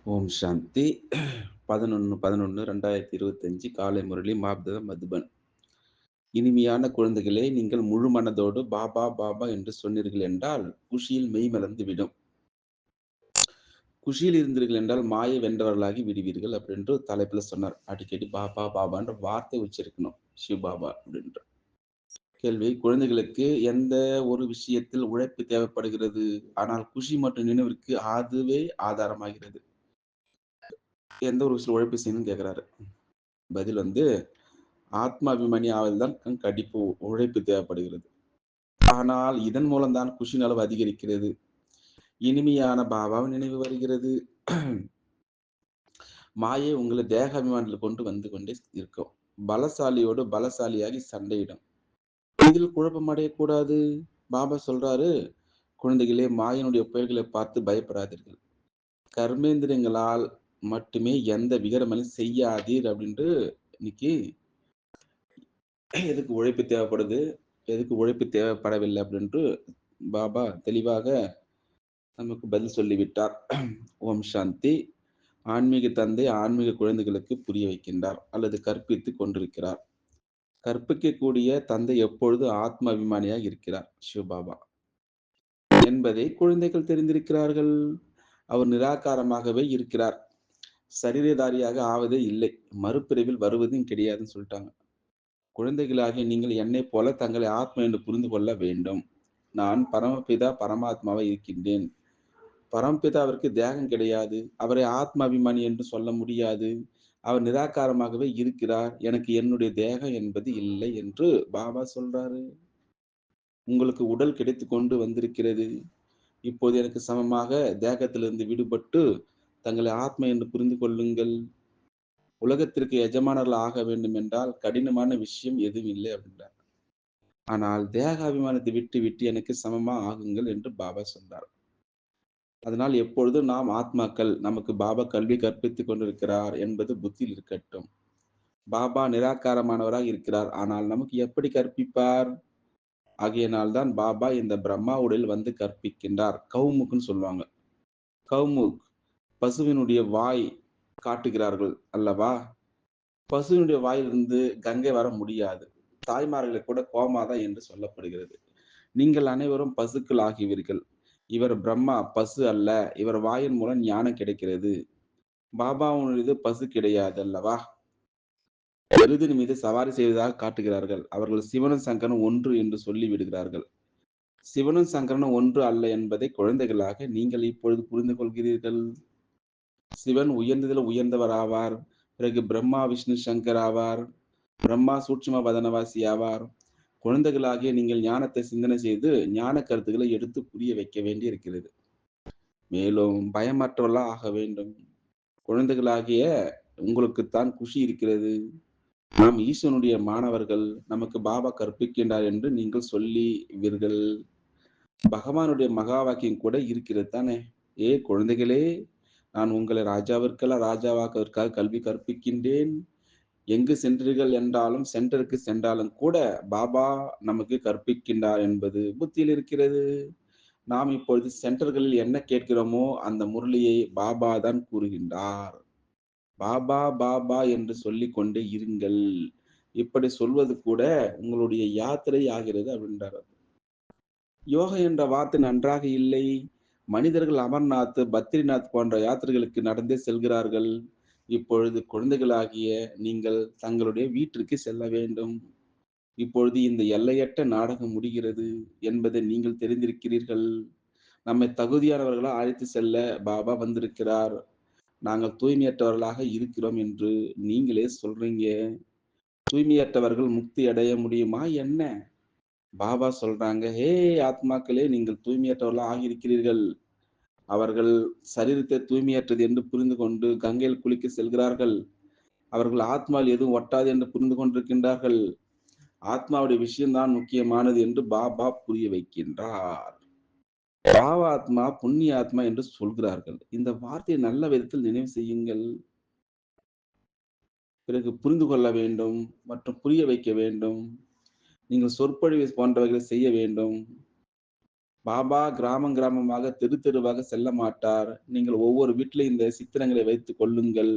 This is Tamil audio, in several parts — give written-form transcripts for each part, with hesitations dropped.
ஓம் சாந்தி 11/11/2025 காலை முரளி மாப்தவ மதுபன். இனிமையான குழந்தைகளே, நீங்கள் முழு மனதோடு பாபா பாபா என்று சொன்னீர்கள் என்றால் குஷியில் மெய்மலர்ந்து விடும். குஷியில் இருந்தீர்கள் என்றால் மாயை வென்றவர்களாகி விடுவீர்கள் அப்படின்று தலைப்புல சொன்னார். அடிக்கடி பாபா பாபான்ற வார்த்தை உச்சரிக்கணும். சிவ் பாபா அப்படின்ற கேள்வி. குழந்தைகளுக்கு எந்த ஒரு விஷயத்தில் உழைப்பு தேவைப்படுகிறது, ஆனால் குஷி மற்றும் நினைவிற்கு அதுவே ஆதாரமாகிறது. எந்த ஒரு விஷயம் உழைப்பு செய்யணும்னு கேட்கிறாரு. பதில் ஆத்மாபிமானி ஆவதுதான் கண்டிப்பு உழைப்பு தேவைப்படுகிறது. ஆனால் இதன் மூலம்தான் குஷியின் அளவு அதிகரிக்கிறது. இனிமையான பாபாவின் நினைவு வருகிறது. மாயை உங்களை தேகாபிமானத்தில் கொண்டு வந்து கொண்டே இருக்கும். பலசாலியோடு பலசாலியாகி சண்டையிடும். இதில் குழப்பம் அடையக்கூடாது. பாபா சொல்றாரு, குழந்தைகளே, மாயனுடைய புயல்களை பார்த்து பயப்படாதீர்கள். கர்மேந்திரியங்களால் மட்டுமே எந்த விகரமனையும் செய்யாதீர் அப்படின்ட்டு இன்னைக்கு எதுக்கு உழைப்பு தேவைப்படுது, எதுக்கு உழைப்பு தேவைப்படவில்லை அப்படின்ட்டு பாபா தெளிவாக நமக்கு பதில் சொல்லிவிட்டார். ஓம் சாந்தி. ஆன்மீக தந்தை ஆன்மீக குழந்தைகளுக்கு புரிய வைக்கின்றார் அல்லது கற்பித்துக் கொண்டிருக்கிறார். கற்பிக்கக்கூடிய தந்தை எப்பொழுது ஆத்ம அபிமானியாக இருக்கிறார், சிவபாபா என்பதை குழந்தைகள் தெரிந்திருக்கிறார்கள். அவர் நிராகாரமாகவே இருக்கிறார். சரீரதாரியாக ஆவதே இல்லை, மறுபிறவில் வருவதும் கிடையாதுன்னு சொல்லிட்டாங்க. குழந்தைகளாகிய நீங்கள் என்னைப் போல தங்களை ஆத்மா என்று புரிந்து கொள்ள வேண்டும். நான் பரமபிதா பரமாத்மாவாக இருக்கின்றேன். பரமபிதாவிற்கு தேகம் கிடையாது. அவரை ஆத்ம அபிமானி என்று சொல்ல முடியாது. அவர் நிராகாரமாகவே இருக்கிறார். எனக்கு என்னுடைய தேகம் என்பது இல்லை என்று பாபா சொல்றாரு. உங்களுக்கு உடல் கிடைத்துக் கொண்டு வந்திருக்கிறது. இப்போது எனக்கு சமமாக தேகத்திலிருந்து விடுபட்டு தங்களை ஆத்மா என்று புரிந்து கொள்ளுங்கள். உலகத்திற்கு எஜமானர்கள் ஆக வேண்டும் என்றால் கடினமான விஷயம் எதுவும் இல்லை அப்படின்றார். ஆனால் தேக அபிமானத்தை விட்டு விட்டு எனக்கு சமமா ஆகுங்கள் என்று பாபா சொன்னார். அதனால் எப்பொழுதும் நாம் ஆத்மாக்கள், நமக்கு பாபா கல்வி கற்பித்துக் கொண்டிருக்கிறார் என்பது புத்தியில் இருக்கட்டும். பாபா நிராகாரமானவராக இருக்கிறார். ஆனால் நமக்கு எப்படி கற்பிப்பார்? ஆகையினால் தான் பாபா இந்த பிரம்மா உடலில் வந்து கற்பிக்கின்றார். கௌமுக்னு சொல்லுவாங்க. கௌமுக், பசுவினுடைய வாய் காட்டுகிறார்கள் அல்லவா? பசுவினுடைய வாயிலிருந்து கங்கை வர முடியாது. தாய்மார்களை கூட கோமாதா என்று சொல்லப்படுகிறது. நீங்கள் அனைவரும் பசுக்கள் ஆகியவீர்கள். இவர் பிரம்மா பசு அல்ல. இவர் வாயின் மூலம் ஞானம் கிடைக்கிறது. பாபாவுடையது பசு கிடையாது அல்லவா? எருதின் மீது சவாரி செய்வதாக காட்டுகிறார்கள். அவர்கள் சிவனும் சங்கரனும் ஒன்று என்று சொல்லி விடுகிறார்கள். சிவனும் சங்கரனும் ஒன்று அல்ல என்பதை குழந்தைகளாக நீங்கள் இப்பொழுது புரிந்து கொள்கிறீர்கள். சிவன் உயர்ந்ததில் உயர்ந்தவர் ஆவார். பிறகு பிரம்மா விஷ்ணு சங்கர் ஆவார். பிரம்மா சூட்சும வதனவாசி ஆவார். குழந்தைகளாகிய நீங்கள் ஞானத்தை சிந்தனை செய்து ஞான கருத்துக்களை எடுத்து புரிய வைக்க வேண்டி இருக்கிறது. மேலும் பயமற்றவர்களா ஆக வேண்டும். குழந்தைகளாகிய உங்களுக்குத்தான் குஷி இருக்கிறது. நாம் ஈஸ்வனுடைய மாணவர்கள், நமக்கு பாபா கற்பிக்கின்றார் என்று நீங்கள் சொல்லுவீர்கள். பகவானுடைய மகா வாக்கியம் கூட இருக்கிறது தானே. ஏ குழந்தைகளே, நான் உங்களை ராஜாவிற்கெல்லாம் ராஜாவாக்குவதற்காக கல்வி கற்பிக்கின்றேன். எங்கு சென்றீர்கள் என்றாலும், சென்டருக்கு சென்றாலும் கூட பாபா நமக்கு கற்பிக்கின்றார் என்பது புத்தியில் இருக்கிறது. நாம் இப்பொழுது சென்டர்களில் என்ன கேட்கிறோமோ அந்த முரளியை பாபா தான் கூறுகின்றார். பாபா பாபா என்று சொல்லிக் கொண்டே இருங்கள். இப்படி சொல்வது கூட உங்களுடைய யாத்திரை ஆகிறது அப்படின்றார். யோகா என்ற வார்த்தை நன்றாக இல்லை. மனிதர்கள் அமர்நாத், பத்ரிநாத் போன்ற யாத்திரைகளுக்கு நடந்தே செல்கிறார்கள். இப்பொழுது குழந்தைகளாகிய நீங்கள் தங்களுடைய வீட்டிற்கு செல்ல வேண்டும். இப்பொழுது இந்த எல்லையற்ற நாடகம் முடிகிறது என்பதை நீங்கள் தெரிந்திருக்கிறீர்கள். நம்மை தகுதியானவர்களா அழைத்து செல்ல பாபா வந்திருக்கிறார். நாங்கள் தூய்மையற்றவர்களாக இருக்கிறோம் என்று நீங்களே சொல்றீங்க. தூய்மையற்றவர்கள் முக்தி அடைய முடியுமா என்ன? பாபா சொல்றாங்க, ஹே ஆத்மாக்களே, நீங்கள் தூய்மையற்றவர்களா ஆகியிருக்கிறீர்கள். அவர்கள் சரீரத்தை தூய்மையற்றது என்று புரிந்து கொண்டு கங்கையில் குளிக்க செல்கிறார்கள். அவர்கள் ஆத்மாவில் எதுவும் ஒட்டாது என்று புரிந்து கொண்டிருக்கின்றார்கள். ஆத்மாவுடைய விஷயம்தான் முக்கியமானது என்று பாபா புரிய வைக்கின்றார். பாவாத்மா, புண்ணிய ஆத்மா என்று சொல்கிறார்கள். இந்த வார்த்தையை நல்ல விதத்தில் நினைவு செய்யுங்கள். பிறகு புரிந்து கொள்ள வேண்டும் மற்றும் புரிய வைக்க வேண்டும். நீங்கள் சொற்பொழிவு போன்றவைகளை செய்ய வேண்டும். பாபா கிராமம் கிராமமாக, தெரு தெருவாக செல்ல மாட்டார். நீங்கள் ஒவ்வொரு வீட்டிலும் இந்த சித்திரங்களை வைத்துக் கொள்ளுங்கள்.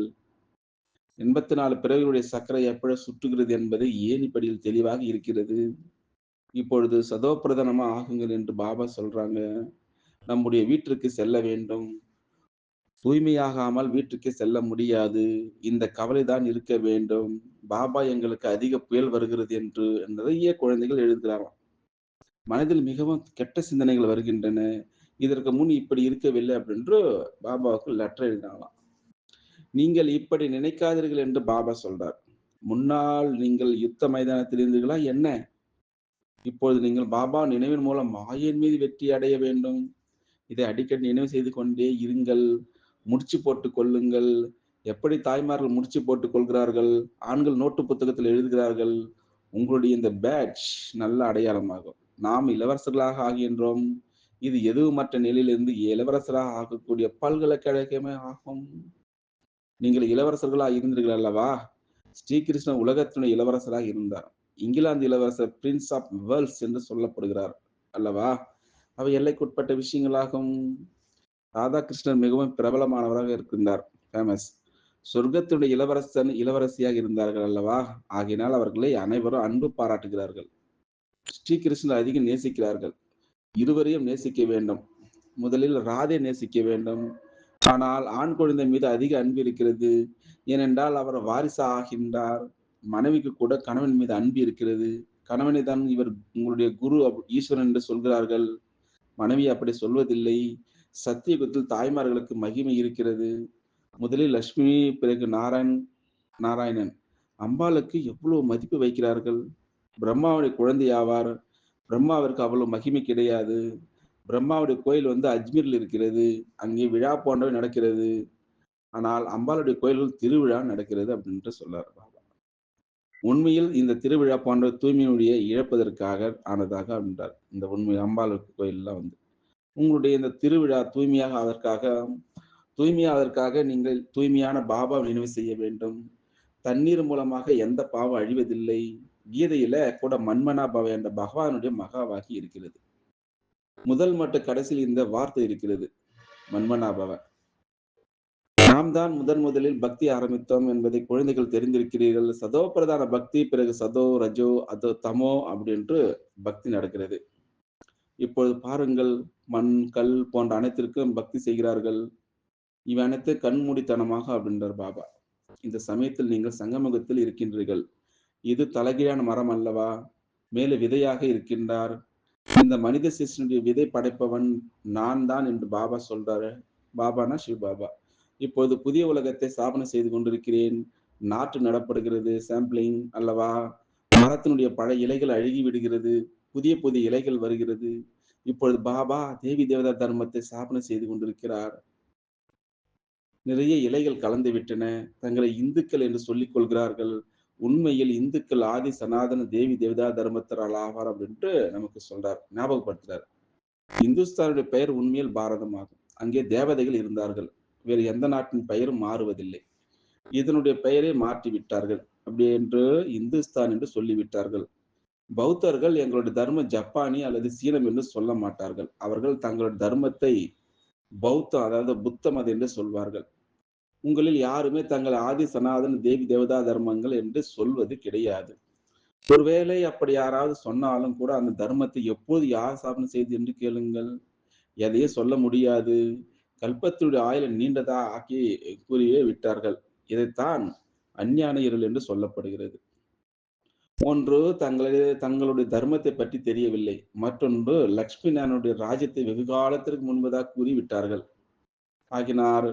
84 பிறவிகளுடைய சக்கரை எப்படி சுற்றுகிறது என்பது ஏணிப்படியில் தெளிவாக இருக்கிறது. இப்பொழுது சதோப்பிரதானமா ஆகுங்கள் என்று பாபா சொல்றாங்க. நம்முடைய வீட்டிற்கு செல்ல வேண்டும். தூய்மையாகாமல் வீட்டுக்கே செல்ல முடியாது. இந்த கவலைதான் இருக்க வேண்டும். பாபா எங்களுக்கு அதிக புயல் வருகிறது என்று நிறைய குழந்தைகள் எழுதுகிறாராம். மனதில் மிகவும் கெட்ட சிந்தனைகள் வருகின்றன. இதற்கு முன் இப்படி இருக்கவில்லை அப்படின்று பாபாவுக்கு லெட்டர் எழுதினாங்களாம். நீங்கள் இப்படி நினைக்காதீர்கள் என்று பாபா சொல்றார். முன்னால் நீங்கள் யுத்த மைதானத்தில் இருந்தீர்களா என்ன? இப்பொழுது நீங்கள் பாபா நினைவின் மூலம் மாயையின் மீது வெற்றி அடைய வேண்டும். இதை அடிக்கடி நினைவு செய்து கொண்டே இருங்கள். முடிச்சு போட்டுக் கொள்ளுங்கள். எப்படி தாய்மார்கள் முடிச்சு போட்டுக் கொள்கிறார்கள், ஆண்கள் நோட்டு புத்தகத்தில் எழுதுகிறார்கள். உங்களுடைய இந்த பேட்ஜ் நல்ல அடையாளமாகும். நாம் இளவரசர்களாக ஆகின்றோம். இது எதுவுமற்ற நிலையிலிருந்து இளவரசராக ஆகக்கூடிய பல்கலைக்கழகமே ஆகும். நீங்கள் இளவரசர்களாக இருந்தீர்கள் அல்லவா? ஸ்ரீகிருஷ்ணன் உலகத்தினுடைய இளவரசராக இருந்தார். இங்கிலாந்து இளவரசர் பிரின்ஸ் ஆஃப் வேல்ஸ் என்று சொல்லப்படுகிறார் அல்லவா? அவை எல்லைக்குட்பட்ட விஷயங்களாகும். ராதாகிருஷ்ணன் மிகவும் பிரபலமானவராக இருக்கின்றார். ஃபேமஸ். சொர்க்கத்துடைய இளவரசன், இளவரசியாக இருந்தார்கள் அல்லவா? ஆகையினால் அவர்களை அனைவரும் அன்பு பாராட்டுகிறார்கள். ஸ்ரீகிருஷ்ணர் அதிகம் நேசிக்கிறார்கள். இருவரையும் நேசிக்க வேண்டும். முதலில் ராதை நேசிக்க வேண்டும். ஆனால் ஆண் குழந்தை மீது அதிக அன்பு இருக்கிறது. ஏனென்றால் அவர் வாரிசு ஆகின்றார். மனைவிக்கு கூட கணவன் மீது அன்பு இருக்கிறது. கணவனை தான் இவர் உங்களுடைய குரு ஈஸ்வரன் என்று சொல்கிறார்கள். மனைவி அப்படி சொல்வதில்லை. சத்தியுகத்தில் தாய்மார்களுக்கு மகிமை இருக்கிறது. முதலில் லட்சுமி, பிறகு நாராயணன். அம்பாளுக்கு எவ்வளவு மதிப்பு வைக்கிறார்கள். பிரம்மாவுடைய குழந்தை ஆவார். பிரம்மாவிற்கு அவ்வளவு மகிமை கிடையாது. பிரம்மாவுடைய கோயில் அஜ்மீரில் இருக்கிறது. அங்கே விழா போன்றவை நடக்கிறது. ஆனால் அம்பாளுடைய கோயில்கள் திருவிழா நடக்கிறது அப்படின்ட்டு சொல்றார் பாபா. உண்மையில் இந்த திருவிழா போன்ற தூய்மையுடைய இழப்பதற்காக ஆனதாக அப்படின்றார். இந்த உண்மை அம்பாள் கோயில்லாம் உங்களுடைய இந்த திருவிழா தூய்மையாவதற்காக நீங்கள் தூய்மையான பாபா நினைவு செய்ய வேண்டும். தண்ணீர் மூலமாக எந்த பாவம் அழிவதில்லை. கீதையில கூட மன்மனா பவ என்ற பகவானுடைய மகா வாக்கி இருக்கிறது. முதல் மற்றும் கடைசியில் இந்த வார்த்தை இருக்கிறது, மன்மனா பவ. நாம் தான் முதலில் பக்தி ஆரம்பித்தோம் என்பதை குழந்தைகள் தெரிந்திருக்கிறீர்கள். சதோ பிரதான பக்தி, பிறகு சதோ, ரஜோ, அதோ, தமோ அப்படின்று பக்தி நடக்கிறது. இப்பொழுது பாருங்கள், மண், கல் போன்ற அனைத்திற்கும் பக்தி செய்கிறார்கள். இவை அனைத்து கண்மூடித்தனமாக அப்படின்றார் பாபா. இந்த சமயத்தில் நீங்கள் சங்கமுகத்தில் இருக்கின்றீர்கள். இது தலைகீழான மரம் அல்லவா? மேலே விதையாக இருக்கின்றார். இந்த மனித சிருஷ்டியுடைய விதை படைப்பவன் நான் தான் என்று பாபா சொல்றாரு. பாபானா சிவ பாபா. இப்போது புதிய உலகத்தை ஸ்தாபனை செய்து கொண்டிருக்கிறேன். நாற்று நடப்படுகிறது, சாம்பிளிங் அல்லவா? மரத்தினுடைய பழைய இலைகள் அழுகி விடுகிறது. புதிய புதிய இலைகள் வருகிறது. இப்பொழுது பாபா தேவி தேவதா தர்மத்தை ஸ்தாபனை செய்து கொண்டிருக்கிறார். நிறைய இலைகள் கலந்து விட்டன. தங்களை இந்துக்கள் என்று சொல்லிக் கொள்கிறார்கள். உண்மையில் இந்துக்கள் ஆதி சனாதன தேவி தேவதா தர்மத்தினால் ஆவார் அப்படின்ட்டு நமக்கு சொல்றார், ஞாபகப்படுத்துறார். இந்துஸ்தானுடைய பெயர் உண்மையில் பாரதம் ஆகும். அங்கே தேவதைகள் இருந்தார்கள். வேறு எந்த நாட்டின் பெயரும் மாறுவதில்லை. இதனுடைய பெயரை மாற்றி விட்டார்கள். அப்படி என்று இந்துஸ்தான் என்று சொல்லிவிட்டார்கள். பௌத்தர்கள் எங்களுடைய தர்மம் ஜப்பானி அல்லது சீனம் என்று சொல்ல மாட்டார்கள். அவர்கள் தங்களுடைய தர்மத்தை பௌத்தம், அதாவது புத்த மதம் என்று சொல்வார்கள். உங்களில் யாருமே தங்கள் ஆதி சனாதன தேவி தேவதா தர்மங்கள் என்று சொல்வது கிடையாது. ஒருவேளை அப்படி யாராவது சொன்னாலும் கூட அந்த தர்மத்தை எப்போது யார் ஸ்தாபனை செய்து என்று கேளுங்கள். எதையும் சொல்ல முடியாது. கல்பத்தினுடைய ஆயுளை நீண்டதா ஆக்கி கூறியே விட்டார்கள். இதைத்தான் அஞ்ஞான இருள் என்று சொல்லப்படுகிறது. ஒன்று தங்களுடைய தர்மத்தை பற்றி தெரியவில்லை. மற்றொன்று லட்சுமி நாராயணனுடைய ராஜ்யத்தை வெகு காலத்திற்கு முன்பதாக கூறிவிட்டார்கள். ஆகினார்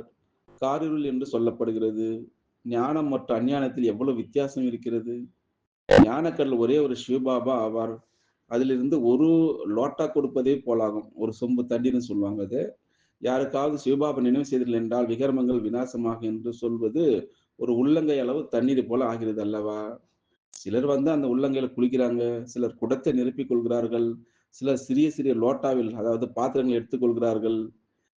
காரிருள் என்று சொல்லப்படுகிறது. ஞானம் மற்றும் அஞ்ஞானத்தில் எவ்வளவு வித்தியாசம் இருக்கிறது. ஞானக்கடல் ஒரே ஒரு சிவபாபா ஆவார். அதிலிருந்து ஒரு லோட்டா கொடுப்பதே போலாகும். ஒரு சொம்பு தண்ணீர்னு சொல்லுவாங்க அது. யாருக்காவது சிவபாபா நினைவு செய்தீர்கள் என்றால் விகர்மங்கள் விநாசமாக என்று சொல்வது ஒரு உள்ளங்கை அளவு தண்ணீர் போல ஆகிறது அல்லவா? சிலர் அந்த உள்ளங்கையில குளிக்கிறாங்க. சிலர் குடத்தை நிரப்பிக் கொள்கிறார்கள். சிலர் சிறிய சிறிய லோட்டாவில், அதாவது பாத்திரங்கள் எடுத்துக் கொள்கிறார்கள்.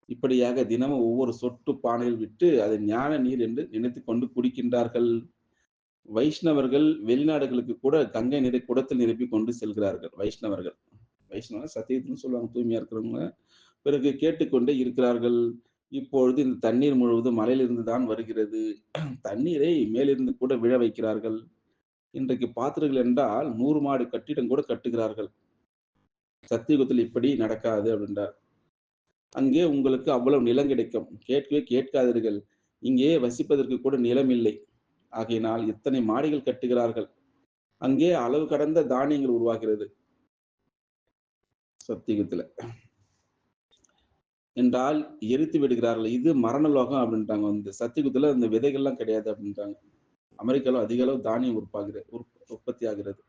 இப்படியாக தினமும் ஒவ்வொரு சொட்டு பானையில் விட்டு அதை ஞான நீர் என்று நினைத்துக் கொண்டு குடிக்கின்றார்கள். வைஷ்ணவர்கள் வெளிநாடுகளுக்கு கூட கங்கை நீரை குடத்தில் நிரப்பிக் கொண்டு செல்கிறார்கள். வைஷ்ணவர்கள் வைஷ்ணவ சத்தியத்துன்னு சொல்லுவாங்க தூய்மையா இருக்கிறவங்க. பிறகு கேட்டுக்கொண்டே இருக்கிறார்கள். இப்பொழுது இந்த தண்ணீர் முழுவதும் மலையிலிருந்து தான் வருகிறது. தண்ணீரை மேலிருந்து கூட விழ வைக்கிறார்கள். இன்றைக்கு பார்த்தீர்கள் என்றால் 100 மாடி கட்டிடம் கூட கட்டுகிறார்கள். சத்தியுகத்தில் இப்படி நடக்காது அப்படின்றார். அங்கே உங்களுக்கு அவ்வளவு நிலம் கிடைக்கும். கேட்கவே கேட்காதீர்கள். இங்கே வசிப்பதற்கு கூட நிலம் இல்லை. ஆகையினால் இத்தனை மாடிகள் கட்டுகிறார்கள். அங்கே அளவு கடந்த தானியங்கள் உருவாகிறது. சத்தியுகத்துல. என்றால் எரித்து விடுகிறார்கள். இது மரண லோகம் அப்படின்ட்டாங்க வந்து. சத்தியுகத்துல இந்த விதைகள்லாம் கிடையாது அப்படின்றாங்க. அமெரிக்கால அதிக அளவு தானியம் உற்பத்தி ஆகிறது.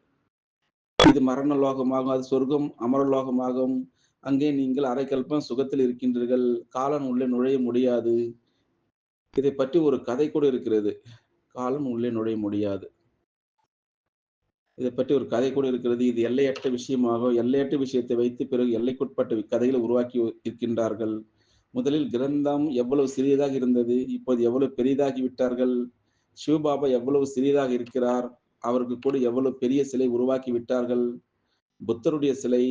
இது மரண லோகமாகும். அது சொர்க்கம், அமரலோகமாகும். அங்கே நீங்கள் அரைக்கல்பம் சுகத்தில் இருக்கின்றீர்கள். காலன் உள்ளே நுழைய முடியாது. இதைப் பற்றி ஒரு கதை கூட இருக்கிறது. காலன் உள்ளே நுழைய முடியாது. இதைப் பற்றி ஒரு கதை கூட இருக்கிறது. இது எல்லையற்ற விஷயமாகும். எல்லையற்ற விஷயத்தை வைத்து பிறகு எல்லைக்குட்பட்ட கதைகளை உருவாக்கி இருக்கின்றார்கள். முதலில் கிரந்தம் எவ்வளவு சிறியதாக இருந்தது. இப்போது எவ்வளவு பெரிதாகி விட்டார்கள். சிவபாபா எவ்வளவு சிறியதாக இருக்கிறார். அவருக்கு கூட எவ்வளவு பெரிய சிலை உருவாக்கி விட்டார்கள். புத்தருடைய சிலை,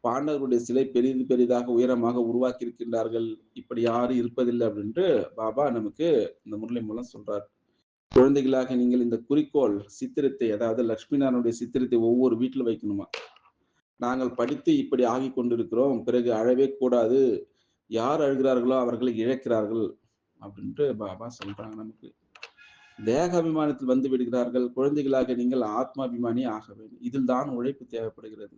பாண்டவருடைய சிலை பெரிது பெரிதாக உயரமாக உருவாக்கி இருக்கின்றார்கள். இப்படி யாரும் இருப்பதில்லை அப்படின்ட்டு பாபா நமக்கு இந்த முரளி மூலம் சொல்றார். குழந்தைகளாக நீங்கள் இந்த குறிக்கோள் சித்திரத்தை, அதாவது லட்சுமி நாராயணனுடைய சித்திரத்தை ஒவ்வொரு வீட்டிலும் வைக்கணுமா. நாங்கள் படித்து இப்படி ஆகிக் கொண்டிருக்கிறோம். பிறகு அழவே கூடாது. யார் அழுகிறார்களோ அவர்களை இழக்கிறார்கள் அப்படின்ட்டு பாபா சொல்றாங்க நமக்கு. தேக அபிமானத்தில் வந்து விடுகிறார்கள். குழந்தைகளாக நீங்கள் ஆத்மாபிமானி ஆக வேண்டும். இதில் தான் உழைப்பு தேவைப்படுகிறது.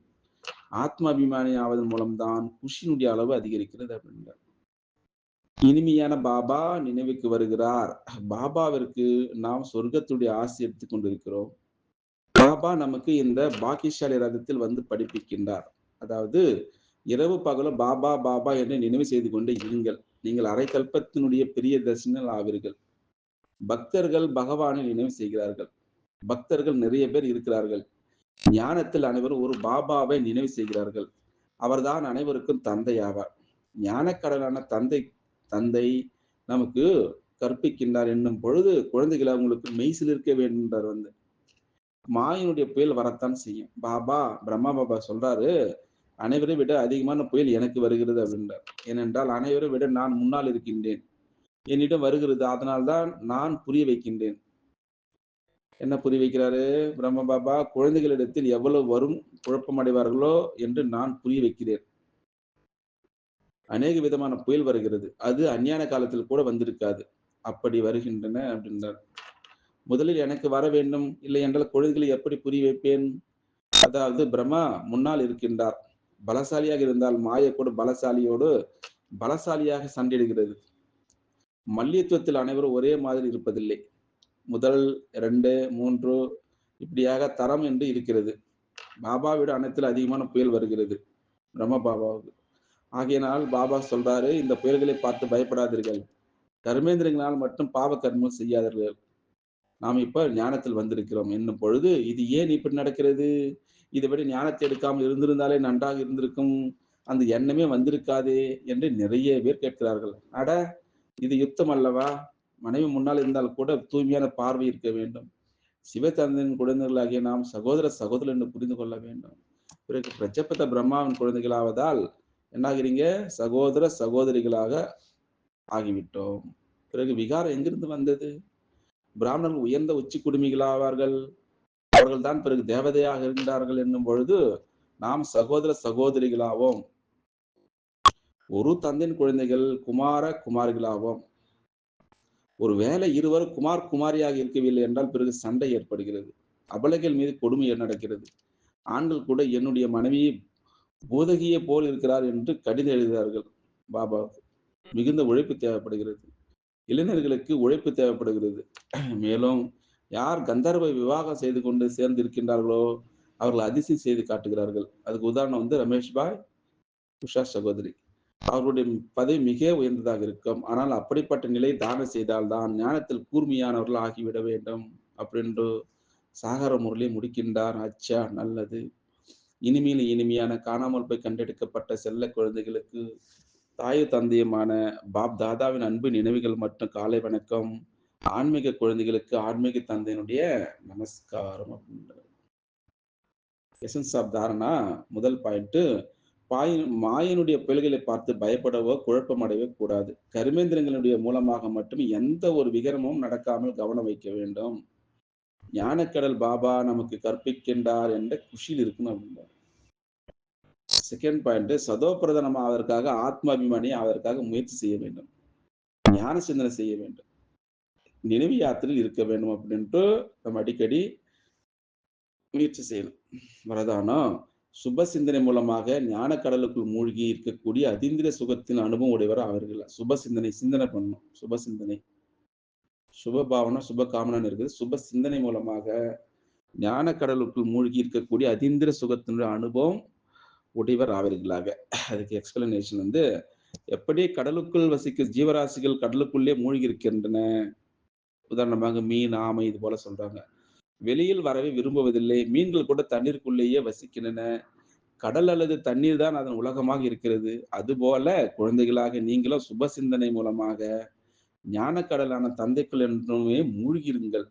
ஆத்மாபிமானி ஆவதன் மூலம்தான் குஷியினுடைய அளவு அதிகரிக்கிறது அப்படின்றார். இனிமையான பாபா நினைவுக்கு வருகிறார். பாபாவிற்கு நாம் சொர்க்கத்துடைய ஆசி எடுத்துக் கொண்டிருக்கிறோம். பாபா நமக்கு இந்த பாக்கியசாலி ரதத்தில் வந்து படிப்பிக்கின்றார். அதாவது இரவு பகலும் பாபா பாபா என்று நினைவு செய்து கொண்டே இருங்கள். நீங்கள் அரை கல்பத்தினுடைய பெரிய தரிசனங்கள் ஆவீர்கள். பக்தர்கள் பகவானை நினைவு செய்கிறார்கள். பக்தர்கள் நிறைய பேர் இருக்கிறார்கள். ஞானத்தில் அனைவரும் ஒரு பாபாவை நினைவு செய்கிறார்கள். அவர்தான் அனைவருக்கும் தந்தை ஆவார். ஞானக்கடலான தந்தை நமக்கு கற்பிக்கின்றார் என்னும் பொழுது குழந்தைகளை அவங்களுக்கு மெய்சில் இருக்க வேண்டும் என்றார் வந்து. மாயினுடைய புயல் வரத்தான் செய்யும். பிரம்மா பாபா சொல்றாரு, அனைவரை விட அதிகமான புயல் எனக்கு வருகிறது அப்படின்றார். ஏனென்றால் அனைவரை விட நான் முன்னால் இருக்கின்றேன். என்னிடம் வருகிறது. அதனால்தான் நான் புரிய வைக்கின்றேன். என்ன புரிய வைக்கிறாரு பிரம்ம பாபா? குழந்தைகளிடத்தில் எவ்வளவு வரும் குழப்பம் அடைவார்களோ என்று நான் புரிய வைக்கிறேன். அநேக விதமான புயல் வருகிறது. அது அஞ்ஞான காலத்தில் கூட வந்திருக்காது. அப்படி வருகின்றன அப்படின்றார். முதலில் எனக்கு வர வேண்டும். இல்லை என்றால் குழந்தைகளை எப்படி புரிய வைப்பேன்? அதாவது பிரம்மா முன்னால் இருக்கின்றார். பலசாலியாக இருந்தால் மாயை கூட பலசாலியாக சண்டையிடுகிறது. மல்யுத்தத்தில் அனைவரும் ஒரே மாதிரி இருப்பதில்லை. முதல் 2, 3 இப்படியாக தரம் என்று இருக்கிறது. பாபாவிட அனைத்தில் அதிகமான புயல் வருகிறது பிரம்ம பாபாவுக்கு. ஆகையினால் பாபா சொல்றாரு, இந்த புயல்களை பார்த்து பயப்படாதீர்கள். கர்மேந்திரங்களால் மட்டும் பாவ கர்மம் செய்யாதீர்கள். நாம் இப்ப ஞானத்தில் வந்திருக்கிறோம் என்னும் பொழுது, இது ஏன் இப்படி நடக்கிறது? இதை விட ஞானத்தை எடுக்காமல் இருந்திருந்தாலே நன்றாக இருந்திருக்கும். அந்த எண்ணமே வந்திருக்காதே என்று நிறைய பேர் கேட்கிறார்கள். அட, இது யுத்தம் அல்லவா? மனைவி முன்னால் இருந்தால் கூட தூய்மையான பார்வை இருக்க வேண்டும். சிவதந்தையின் குழந்தைகளாகிய நாம் சகோதரர் என்று புரிந்து கொள்ள வேண்டும். பிறகு பிரஜாபதி பிரம்மாவின் குழந்தைகளாவதால் என்னாகிறீங்க? சகோதரிகளாக ஆகிவிட்டோம். பிறகு விகாரம் எங்கிருந்து வந்தது? பிராமணர்கள் உயர்ந்த உச்சி குடுமிகளாவார்கள். அவர்கள் தான் பிறகு தேவதையாக இருந்தார்கள் என்னும் பொழுது நாம் சகோதரிகளாவோம். ஒரு தந்தையின் குழந்தைகள் குமாரிகளாவோம். ஒரு வேளை இருவர் குமாரியாக இருக்கவில்லை என்றால் பிறகு சண்டை ஏற்படுகிறது. அபலைகள் மீது கொடுமை நடக்கிறது. ஆண்கள் கூட என்னுடைய மனைவி பூதகியை போல் இருக்கிறார் என்று கடிதம் எழுதுகிறார்கள். பாபா மிகுந்த உழைப்பு தேவைப்படுகிறது. இளைஞர்களுக்கு உழைப்பு தேவைப்படுகிறது. மேலும் யார் கந்தர்வ விவாகம் செய்து கொண்டு சேர்ந்து இருக்கின்றார்களோ அவர்கள் அதிசயம் செய்து காட்டுகிறார்கள். அதுக்கு உதாரணம் வந்து ரமேஷ் பாய், உஷா சகோதரி. அவர்களுடைய பதவி மிக உயர்ந்ததாக இருக்கும். ஆனால் அப்படிப்பட்ட நிலை தானம் செய்தால் தான் ஞானத்தில் கூர்மையானவர்கள் ஆகிவிட வேண்டும் அப்படின்று சாகர முரளி முடிக்கின்றார். அச்சா, நல்லது. இனிமையான காணாமல் போய் கண்டெடுக்கப்பட்ட செல்ல குழந்தைகளுக்கு தாய் தந்தையுமான பாப் தாதாவின் அன்பு நினைவுகள் மற்றும் காலை வணக்கம். ஆன்மீக குழந்தைகளுக்கு ஆன்மீக தந்தையினுடைய நமஸ்காரம் அப்படின்றார். எசன்ஸ் ஆஃப் தாரணா முதல் பாயிண்ட், மாயனுடைய பிழைகளை பார்த்து பயப்படவோ, குழப்பமடையவோ கூடாது. கர்மேந்திரங்களுடைய மூலமாக மட்டும் எந்த ஒரு விகரமும் நடக்காமல் கவனம் வைக்க வேண்டும். ஞானக்கடல் பாபா நமக்கு கற்பிக்கின்றார் என்ற குஷியில் இருக்கணும் அப்படின்றார். செகண்ட் பாயிண்ட், சதோ பிரதானம் ஆவதற்காக ஆத்மாபிமானி ஆவதற்காக முயற்சி செய்ய வேண்டும். ஞான சிந்தனை செய்ய வேண்டும். நினைவு யாத்திரையில் இருக்க வேண்டும் அப்படின்ட்டு நம்ம அடிக்கடி முயற்சி செய்யணும். வரதானம் சுப சிந்தனை மூலமாக ஞான கடலுக்குள் மூழ்கி இருக்கக்கூடிய அதீந்திரிய சுகத்தின் அனுபவம் உடையவர் அவர்கள். சுப சிந்தனை பண்ணணும். சுப சிந்தனை, சுப பாவனா, சுப காமனான்னு இருக்குது. சுப சிந்தனை மூலமாக ஞான கடலுக்குள் மூழ்கி இருக்கக்கூடிய அதீந்திர சுகத்தினுடைய அனுபவம் உடையவர் ஆவீர்களாக. அதுக்கு எக்ஸ்பிளனேஷன் வந்து, எப்படி கடலுக்குள் வசிக்கும் ஜீவராசிகள் கடலுக்குள்ளே மூழ்கி இருக்கின்றன. உதாரணமாக மீன், ஆமை இது போல சொல்றாங்க. வெளியில் வரவே விரும்புவதில்லை. மீன்கள் கூட தண்ணீருக்குள்ளேயே வசிக்கின்றன. கடல் அல்லது தண்ணீர் தான் அதன் உலகமாக இருக்கிறது. அதுபோல குழந்தைகளாக நீங்களும் சுப சிந்தனை மூலமாக ஞான கடலான தந்தைக்குள் என்றுமே மூழ்கிருங்கள்.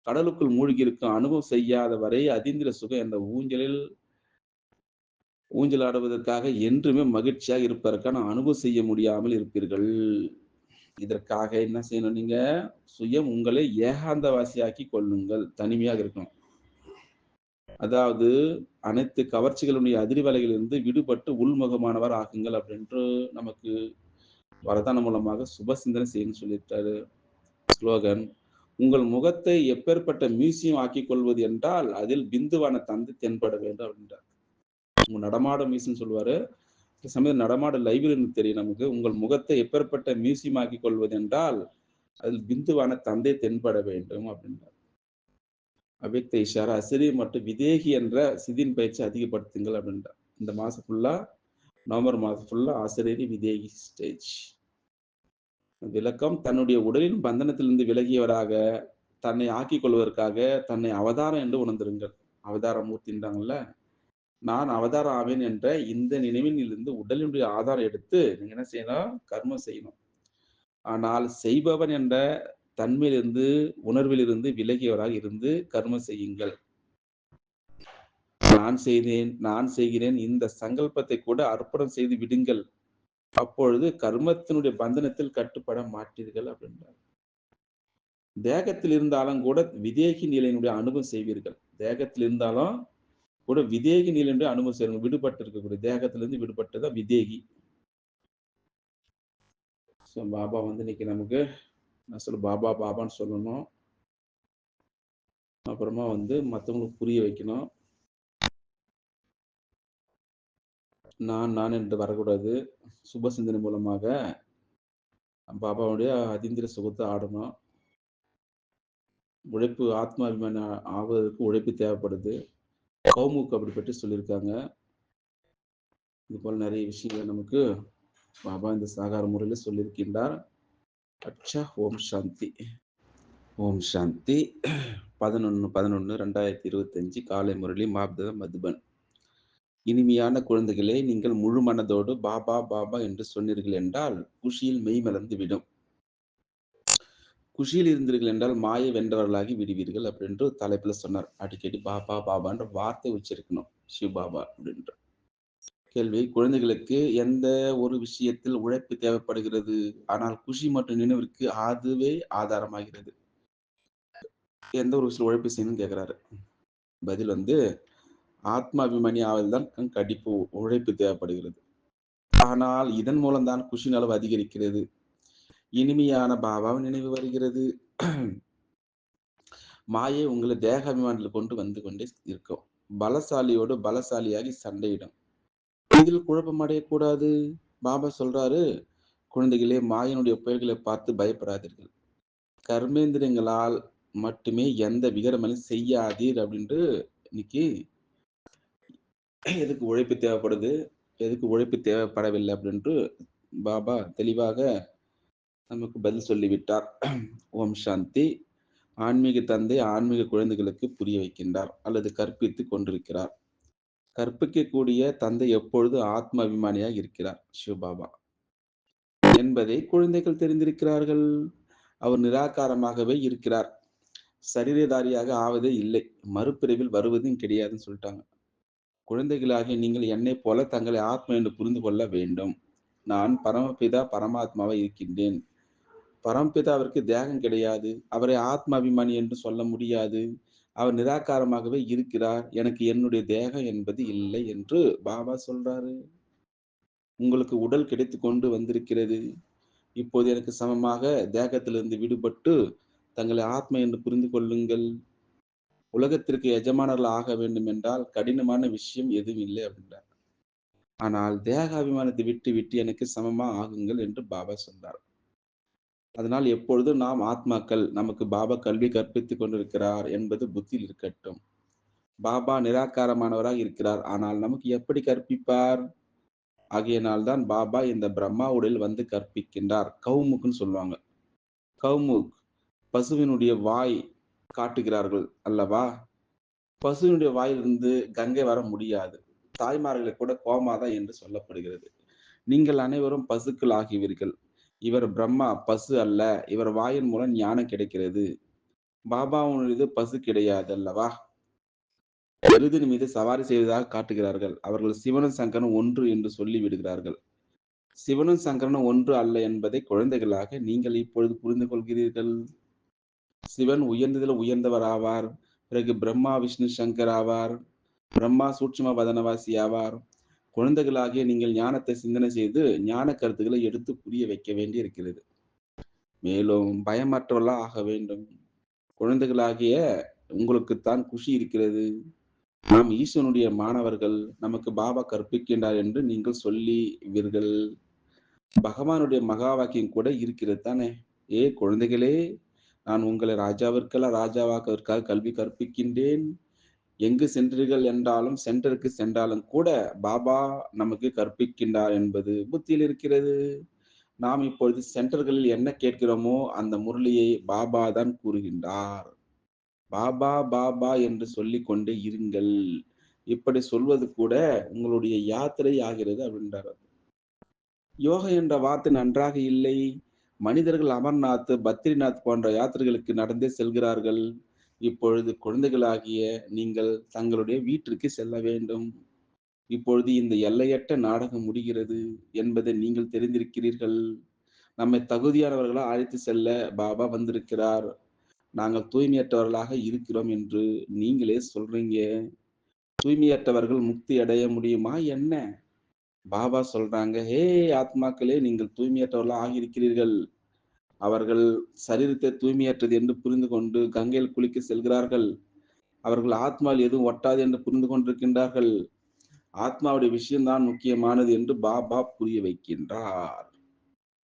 கடலுக்குள் மூழ்கி இருக்கும் அனுபவம் செய்யாத வரை அதீந்திர சுகம் என்ற ஊஞ்சலாடுவதற்காக என்றுமே மகிழ்ச்சியாக இருப்பதற்கான அனுபவம் செய்ய முடியாமல் இருப்பீர்கள். இதற்காக என்ன செய்யணும் நீங்க? சுயம் உங்களை ஏகாந்தவாசியாக்கி கொள்ளுங்கள். தனிமையாக இருக்கணும். அதாவது அனைத்து கவர்ச்சிகளுடைய அதிர்வலைகளிலிருந்து விடுபட்டு உள்முகமானவர் ஆகுங்கள் அப்படின்று நமக்கு வரதானம் மூலமாக சுப சிந்தனை செய்யணும்னு சொல்லியிருக்காரு. ஸ்லோகன், உங்கள் முகத்தை எப்பேற்பட்ட மியூசியம் ஆக்கிக் கொள்வது என்றால் அதில் பிந்துவான தந்தை தென்பட வேண்டும் அப்படின்றார். உங்க நடமாட மியூசியம் சொல்லுவாரு. சில சமயம் நடமாட லைப்ரரின்னு தெரியும் நமக்கு. உங்கள் முகத்தை எப்பேற்பட்ட மியூசியம் ஆக்கிக் கொள்வது என்றால் அதில் பிந்துவான தந்தை தென்பட வேண்டும் அப்படின்றார். அவ்யக்த இஷாரா, அசிரி மற்றும் விதேகி என்ற சிதின் பயிற்சி அதிகப்படுத்துங்கள் அப்படின்றார். இந்த மாசம் ஃபுல்லா, நவம்பர் மாதம் ஃபுல்லா ஆசிரியரி விதேகி ஸ்டேஜ். விளக்கம், தன்னுடைய உடலின் பந்தனத்திலிருந்து விலகியவராக தன்னை ஆக்கிக் கொள்வதற்காக தன்னை அவதாரம் என்று உணர்ந்திருங்கள். அவதார மூர்த்தின்றாங்கல்ல, நான் அவதாரம் ஆவேன் என்ற இந்த நினைவிலிருந்து உடலினுடைய ஆதாரம் எடுத்து நீங்க என்ன செய்யணும்? கர்மம் செய்யணும். ஆனால் செய்பவன் என்ற தன்மையிலிருந்து, உணர்விலிருந்து விலகியவராக இருந்து கர்மம் செய்யுங்கள். நான் செய்கிறேன் இந்த சங்கல்பத்தை கூட அர்ப்பணம் செய்து விடுங்கள். அப்பொழுது கர்மத்தினுடைய பந்தனத்தில் கட்டுப்பட மாட்டீர்கள் அப்படின்றார். தேகத்தில் இருந்தாலும் கூட விதேகி நிலையினுடைய அனுபவம் செய்வீர்கள். தேகத்தில் இருந்தாலும் கூட விதேகி நிலையினுடைய அனுபவம் செய்வீர்கள். விடுபட்டு இருக்கக்கூடிய தேகத்திலிருந்து விடுபட்டதான் விதேகி. பாபா வந்து இன்னைக்கு நமக்கு நான் சொல்ல பாபா பாபான்னு சொல்லணும். அப்புறமா வந்து மற்றவங்களுக்கு புரிய வைக்கணும். நான் என்று வரக்கூடாது. சுப சிந்தனை மூலமாக பாபாவுடைய அதீந்திர சுகத்தை ஆடணும். உழைப்பு ஆத்மாபிமானி ஆவதற்கு உழைப்பு தேவைப்படுது. கௌமுக்கு அப்படி பற்றி சொல்லியிருக்காங்க. இது போல நிறைய விஷயங்களை நமக்கு பாபா இந்த சாகார முறையில் சொல்லியிருக்கின்றார். அச்சா, ஓம் சாந்தி. ஓம் சாந்தி. 11/11/2025 காலை முரளி மாப்தா மதுபன். இனிமையான குழந்தைகளே, நீங்கள் முழு மனதோடு பாபா பாபா என்று சொன்னீர்கள் என்றால் குஷியில் மெய் மலர்ந்து விடும். குஷியில் இருந்தீர்கள் என்றால் மாயை வென்றவர்களாகி விடுவீர்கள் அப்படின்று தலைப்புல சொன்னார். அடிக்கடி பாபா பாபான்ற வார்த்தை உச்சரிக்கணும். சிவ பாபா அப்படின்ற கேள்வி, குழந்தைகளுக்கு எந்த ஒரு விஷயத்தில் உழைப்பு தேவைப்படுகிறது, ஆனால் குஷி மற்றும் நினைவிற்கு அதுவே ஆதாரமாகிறது. எந்த ஒரு விஷயம் உழைப்பு செய்யணும்னு கேட்கிறாரு. பதில் வந்து, ஆத்மாபிமானி ஆவதுதான் கண்டிப்பு உழைப்பு தேவைப்படுகிறது. ஆனால் இதன் மூலம்தான் குஷின் அளவு அதிகரிக்கிறது. இனிமையான பாபாவின் நினைவு வருகிறது. மாயை உங்களை தேகாபிமானத்தில் கொண்டு வந்து கொண்டே இருக்கும். பலசாலியோடு பலசாலியாகி சண்டையிடும். இதில் குழப்பம் அடையக்கூடாது. பாபா சொல்றாரு, குழந்தைகளே, மாயனுடைய புயல்களை பார்த்து பயப்படாதீர்கள். கர்மேந்திரங்களால் மட்டுமே எந்த விகரமனையும் செய்யாதீர் அப்படின்ட்டு இன்னைக்கு எதுக்கு உழைப்பு தேவைப்படுது, எதுக்கு உழைப்பு தேவைப்படவில்லை அப்படின்ட்டு பாபா தெளிவாக நமக்கு பதில் சொல்லிவிட்டார். ஓம் சாந்தி. ஆன்மீக தந்தை ஆன்மீக குழந்தைகளுக்கு புரிய வைக்கின்றார் அல்லது கற்பித்துக் கொண்டிருக்கிறார். கற்பிக்கக்கூடிய தந்தை எப்பொழுது ஆத்ம அபிமானியாக இருக்கிறார், சிவபாபா என்பதை குழந்தைகள் தெரிந்திருக்கிறார்கள். அவர் நிராகாரமாகவே இருக்கிறார். சரீரதாரியாக ஆவதே இல்லை. மறுபிறவில் வருவதும் கிடையாதுன்னு சொல்லிட்டாங்க. குழந்தைகளாகிய நீங்கள் என்னைப் போல தங்களை ஆத்மா என்று புரிந்து கொள்ள வேண்டும். நான் பரமபிதா பரமாத்மாவா இருக்கின்றேன். பரமபிதாவிற்கு தேகம் கிடையாது. அவரை ஆத்ம அபிமானி என்று சொல்ல முடியாது. அவர் நிராகாரமாகவே இருக்கிறார். எனக்கு என்னுடைய தேகம் என்பது இல்லை என்று பாபா சொல்றாரு. உங்களுக்கு உடல் கிடைத்துக் கொண்டு வந்திருக்கிறது. இப்போது எனக்கு சமமாக தேகத்திலிருந்து விடுபட்டு தங்களை ஆத்மா என்று புரிந்து கொள்ளுங்கள். உலகத்திற்கு எஜமானர்கள் ஆக வேண்டும் என்றால் கடினமான விஷயம் எதுவும் இல்லை அப்படின்றார். ஆனால் தேக அபிமானத்தை விட்டு விட்டு எனக்கு சமமா ஆகுங்கள் என்று பாபா சொன்னார். அதனால் எப்பொழுதும் நாம் ஆத்மாக்கள், நமக்கு பாபா கல்வி கற்பித்துக் கொண்டிருக்கிறார் என்பது புத்தியில் இருக்கட்டும். பாபா நிராகாரமானவராக இருக்கிறார். ஆனால் நமக்கு எப்படி கற்பிப்பார்? ஆகையினால் தான் பாபா இந்த பிரம்மா உடலில் வந்து கற்பிக்கின்றார். கௌமுக்னு சொல்லுவாங்க. கௌமுக் பசுவினுடைய வாய் காட்டுகிறார்கள் அல்லவா? பசுவினுடைய வாயிலிருந்து கங்கை வர முடியாது. தாய்மார்களை கூட கோமாதா என்று சொல்லப்படுகிறது. நீங்கள் அனைவரும் பசுக்கள் ஆகியவீர்கள். இவர் பிரம்மா பசு அல்ல. இவர் வாயின் மூலம் ஞானம் கிடைக்கிறது. பாபாவுடையது பசு கிடையாது அல்லவா? எருதின் மீது சவாரி செய்வதாக காட்டுகிறார்கள். அவர்கள் சிவனும் சங்கரனும் ஒன்று என்று சொல்லி விடுகிறார்கள். சிவனும் சங்கரனும் ஒன்று அல்ல என்பதை குழந்தைகளாக நீங்கள் இப்பொழுது புரிந்து கொள்கிறீர்கள். சிவன் உயர்ந்ததில் உயர்ந்தவர் ஆவார். பிறகு பிரம்மா விஷ்ணு சங்கர் ஆவார். பிரம்மா சூட்சும வதனவாசி ஆவார். குழந்தைகளாகிய நீங்கள் ஞானத்தை சிந்தனை செய்து ஞான கருத்துக்களை எடுத்து புரிய வைக்க வேண்டி இருக்கிறது. மேலும் பயமற்றவர்களா ஆக வேண்டும். குழந்தைகளாகிய உங்களுக்குத்தான் குஷி இருக்கிறது. நாம் ஈஸ்வனுடைய மாணவர்கள், நமக்கு பாபா கற்பிக்கின்றார் என்று நீங்கள் சொல்லுவீர்கள். பகவானுடைய மகா வாக்கியம் கூட இருக்கிறது தானே. ஏ குழந்தைகளே, நான் உங்களை ராஜாவிற்கெல்லாம் ராஜாவாக்குவதற்காக கல்வி கற்பிக்கின்றேன். எங்கு சென்றீர்கள் என்றாலும் சென்டருக்கு சென்றாலும் கூட பாபா நமக்கு கற்பிக்கின்றார் என்பது புத்தியில் இருக்கிறது. நாம் இப்பொழுது சென்டர்களில் என்ன கேட்கிறோமோ அந்த முரளியை பாபா தான் கூறுகின்றார். பாபா பாபா என்று சொல்லிக் கொண்டே இருங்கள். இப்படி சொல்வது கூட உங்களுடைய யாத்திரை ஆகிறது அப்படின்றார். யோகா என்ற வார்த்தை நன்றாக இல்லை. மனிதர்கள் அமர்நாத், பத்ரிநாத் போன்ற யாத்திரைகளுக்கு நடந்தே செல்கிறார்கள். இப்பொழுது குழந்தைகளாகிய நீங்கள் தங்களுடைய வீட்டிற்கு செல்ல வேண்டும். இப்பொழுது இந்த எல்லையற்ற நாடகம் முடிகிறது என்பதை நீங்கள் தெரிந்திருக்கிறீர்கள். நம்மை தகுதியானவர்களா அழைத்து செல்ல பாபா வந்திருக்கிறார். நாங்கள் தூய்மையற்றவர்களாக இருக்கிறோம் என்று நீங்களே சொல்றீங்க. தூய்மையற்றவர்கள் முக்தி அடைய முடியுமா என்ன? பாபா சொல்றாங்க, ஹே ஆத்மாக்களே, நீங்கள் தூய்மையற்றவர்களாக ஆகியிருக்கிறீர்கள். அவர்கள் சரீரத்தை தூய்மையற்றது என்று புரிந்து கொண்டு கங்கையில் குளிக்க செல்கிறார்கள். அவர்கள் ஆத்மாவில் எதுவும் ஒட்டாது என்று புரிந்து கொண்டிருக்கின்றார்கள். ஆத்மாவுடைய விஷயம்தான் முக்கியமானது என்று பாபா புரிய வைக்கின்றார்.